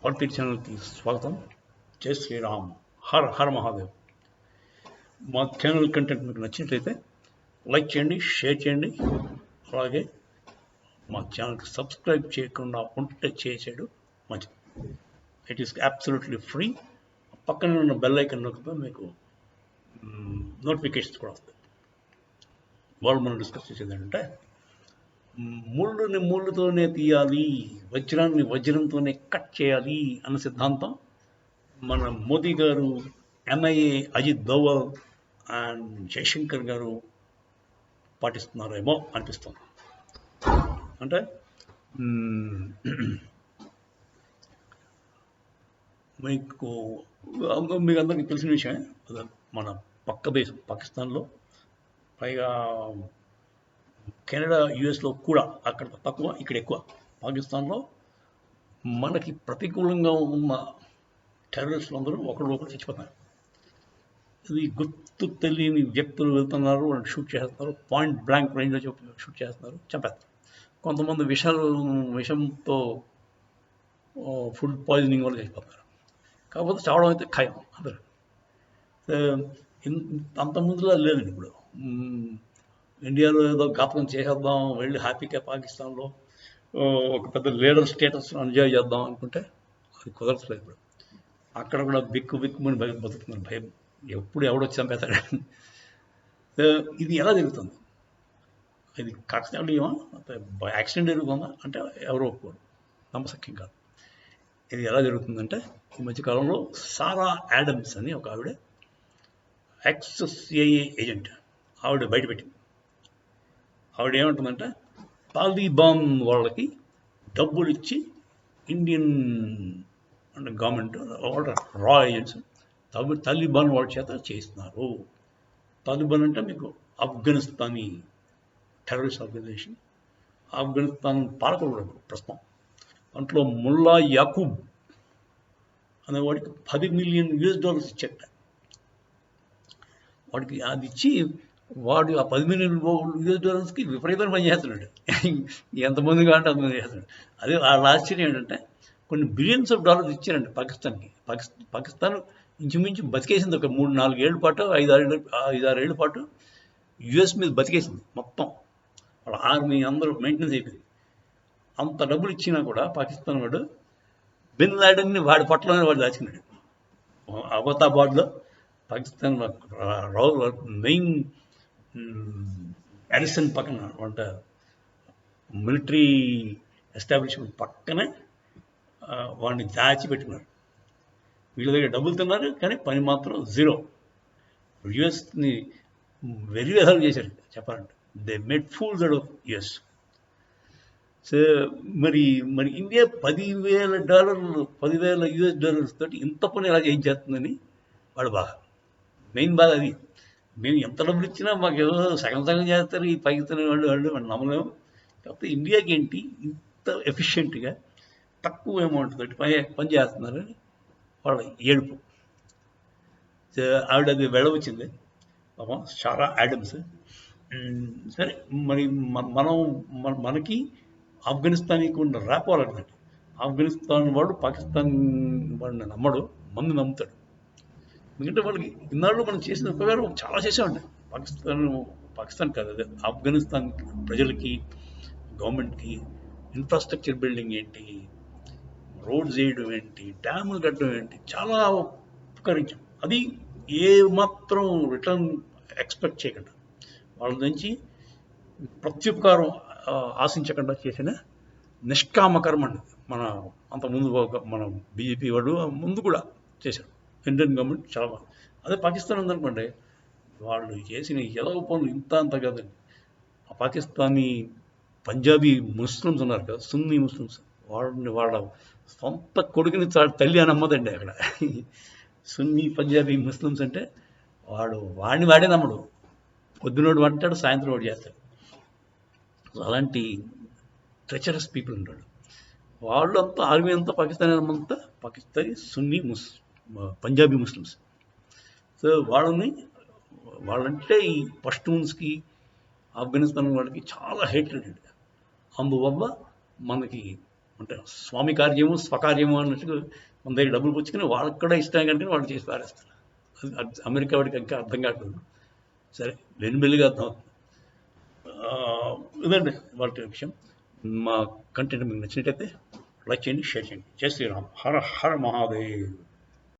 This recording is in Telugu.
పాలిటిక్స్ ఛానల్కి స్వాగతం. జై శ్రీరామ్. Her her Mahadev. మా ఛానల్ కంటెంట్ మీకు నచ్చినట్లయితే లైక్ చేయండి, షేర్ చేయండి. అలాగే మా ఛానల్కి సబ్స్క్రైబ్ చేయకుండా ఉంటే చేసేయడం మంచిది. It is absolutely free. పక్కన ఉన్న బెల్ ఐకన్ నొక్కితే మీకు నోటిఫికేషన్స్ కూడా వస్తాయి. వాళ్ళు మనం డిస్కస్ చేసేది ఏంటంటే, ముళ్ళుని ముళ్ళుతోనే తీయాలి, వజ్రాన్ని వజ్రంతోనే కట్ చేయాలి అన్న సిద్ధాంతం మన మోదీ గారు, ఎంఐఏ అజిత్ దోవల్ అండ్ జయశంకర్ గారు పాటిస్తున్నారేమో అనిపిస్తుంది. అంటే మీకు అందరికీ తెలిసిన విషయమే, మన పక్క దేశం పాకిస్తాన్లో, పైగా కెనడా, యుఎస్లో కూడా అక్కడ తక్కువ, ఇక్కడ ఎక్కువ. పాకిస్తాన్లో మనకి ప్రతికూలంగా ఉన్న టెర్రరిస్టులు అందరూ ఒకరు చచ్చిపోతున్నారు. ఇది గుర్తు తెలియని వ్యక్తులు వెళ్తున్నారు, వాళ్ళు షూట్ చేస్తున్నారు, పాయింట్ బ్లాంక్ రేంజ్లో షూట్ చేస్తున్నారు, చంపేస్తారు. కొంతమంది విషంతో ఫుడ్ పాయిజనింగ్ వల్ల చచ్చిపోతున్నారు. కాకపోతే చావడం అయితే ఖాయం అందరూ. అంత ముందులా లేదండి. ఇప్పుడు ఇండియాలో ఏదో ఘాతకం చేసేద్దాం, వెళ్ళి హ్యాపీగా పాకిస్తాన్లో ఒక పెద్ద లీడర్ స్టేటస్ ఎంజాయ్ చేద్దాం అనుకుంటే అది కుదరట్లేదు. ఇప్పుడు అక్కడ కూడా బిక్కుమని బతుకుతున్నారు, భయం, ఎప్పుడు ఎవడొచ్చి చంపేస్తాడు. ఇది ఎలా జరుగుతుంది? ఇది కాకినాడ యాక్సిడెంట్ జరుగుతుందా అంటే ఎవరో ఒప్పుకోరు, నమ్మశక్యం కాదు. ఇది ఎలా జరుగుతుందంటే, ఈ మధ్యకాలంలో సారా యాడమ్స్ అని ఒక ఆవిడ, ఎక్స్-సిఐఏ ఏజెంట్, ఆవిడ బయటపెట్టింది. ఆవిడ ఏమంటుందంటే, తాలిబాన్ వాళ్ళకి డబ్బులు ఇచ్చి ఇండియన్ గవర్నమెంట్ వాళ్ళ రా ఏజెంట్స్ తాలిబాన్ వాళ్ళ చేత చేస్తున్నారు. తాలిబాన్ అంటే మీకు ఆఫ్ఘనిస్తానీ టెర్రరిస్ట్ ఆర్గనైజేషన్. ఆఫ్ఘనిస్తాన్ పాలకుడు ప్రస్తుతం. దాంట్లో ముల్లా యాకూబ్ అనేవాడికి $10 మిలియన్ ఇచ్చాట. వాడికి అది ఇచ్చి వాడు ఆ $10 మిలియన్ విపరీతమైన పని చేస్తున్నాడు. ఎంతమంది కావాలంటే అంతమంది చేస్తున్నాడు. అదే వాళ్ళ ఆశ్చర్యం ఏంటంటే, కొన్ని బిలియన్స్ ఆఫ్ డాలర్స్ ఇచ్చారండి పాకిస్తాన్కి. పాకిస్తాన్ ఇంచుమించు బతికేసింది ఒక 3-4 ఏళ్ళ పాటు, 5-6 ఏళ్ళ పాటు యుఎస్ మీద బతికేసింది మొత్తం. వాళ్ళ ఆర్మీ అందరూ మెయింటెనెన్స్ అయిపోయింది. అంత డబ్బులు ఇచ్చినా కూడా పాకిస్తాన్ వాడు బిన్ లాడెన్ని వాడి పట్లనే వాడు దాచుకున్నాడు. అబతాబాద్లో పాకిస్తాన్ మెయిన్ ఎడిసన్ పక్కన వంట మిలిటరీ ఎస్టాబ్లిష్మెంట్ పక్కనే వాడిని దాచిపెట్టుకున్నారు. వీళ్ళ దగ్గర డబ్బులు తిన్నారు, కానీ పని మాత్రం జీరో. యుఎస్ని వెరీ హెల్ప్ చేశారు చెప్పాలంటే. They made fools out of us. So మరి ఇండియా $10,000 తోటి ఇంత పని ఎలా చేయించేస్తుందని వాడు బాగా మెయిన్ బాగా అది. మేము ఎంత డబ్బులు ఇచ్చినా మాకు ఏదో సగం చేస్తారు ఈ పాకిస్తాన్ వాళ్ళు మనం నమ్మలేము. కాకపోతే ఇండియాకి ఏంటి ఇంత ఎఫిషియెంట్గా తక్కువ అమౌంట్ తోటి పని చేస్తున్నారని వాళ్ళ ఏడుపు. ఆవిడ అది వెళ్ళవచ్చింది పాపం, సారా యాడమ్స్. సరే, మరి మనకి ఆఫ్ఘనిస్తాన్కి ఉన్న రాపోవాలంటే, ఆఫ్ఘనిస్తాన్ వాడు పాకిస్తాన్ వాడిని నమ్మడు, మందు నమ్ముతాడు. ఎందుకంటే వాళ్ళకి ఇన్నాళ్ళు మనం చేసిన ఉపకారం చాలా చేసామండి. పాకిస్తాన్ కాదు, అదే ఆఫ్ఘనిస్తాన్ ప్రజలకి, గవర్నమెంట్కి ఇన్ఫ్రాస్ట్రక్చర్ బిల్డింగ్ ఏంటి, రోడ్స్ వేయడం ఏంటి, డ్యాములు కట్టడం ఏంటి, చాలా ఉపకరించాం. అది ఏ మాత్రం రిటర్న్ ఎక్స్పెక్ట్ చేయకుండా, వాళ్ళ నుంచి ప్రత్యుపకారం ఆశించకుండా చేసిన నిష్కామకర్మ అండి. అంతకుముందు మన బీజేపీ వాడు ముందు కూడా చేశారు, ఇండియన్ గవర్నమెంట్ చాలా బాగా. అదే పాకిస్తాన్ ఉందనుకోండి, వాళ్ళు చేసిన ఎలవ పనులు అంత కాదండి. ఆ పాకిస్తానీ పంజాబీ ముస్లిమ్స్ ఉన్నారు కదా, సున్నీ ముస్లిమ్స్, వాళ్ళ సొంత కొడుకుని తల్లి అని అమ్మదండి అక్కడ. సున్నీ పంజాబీ ముస్లిమ్స్ అంటే వాడిని వాడే నమ్మడు. పొద్దునోడు అంటాడు, సాయంత్రం వాడు చేస్తాడు. అలాంటి ట్రెచరస్ పీపుల్ ఉంటాడు. వాళ్ళు అంతా ఆర్మీ అంతా పాకిస్తానీ సున్నీ పంజాబీ ముస్లిమ్స్. సో వాళ్ళంటే ఈ పష్తూన్స్కి, ఆఫ్ఘనిస్తాన్ వాళ్ళకి చాలా హేట్రెడ్. అందువల్ల మనకి అంటే స్వామి కార్యము స్వకార్యము అన్నట్టు మన దగ్గర డబ్బులు పుచ్చుకుని వాళ్ళకి కూడా ఇష్టం కనుక వాళ్ళు చేసి పారేస్తారు. అమెరికా వాడికి ఇంకా అర్థం కావట్లేదు. సరే వెనుమెల్లిగా అర్థం అవుతుంది. ఇదండి వాళ్ళ విషయం. మా కంటెంట్ మీకు నచ్చినట్టయితే లైక్ చేయండి, షేర్ చేయండి. జై శ్రీరామ్. హర హర మహాదేవ్.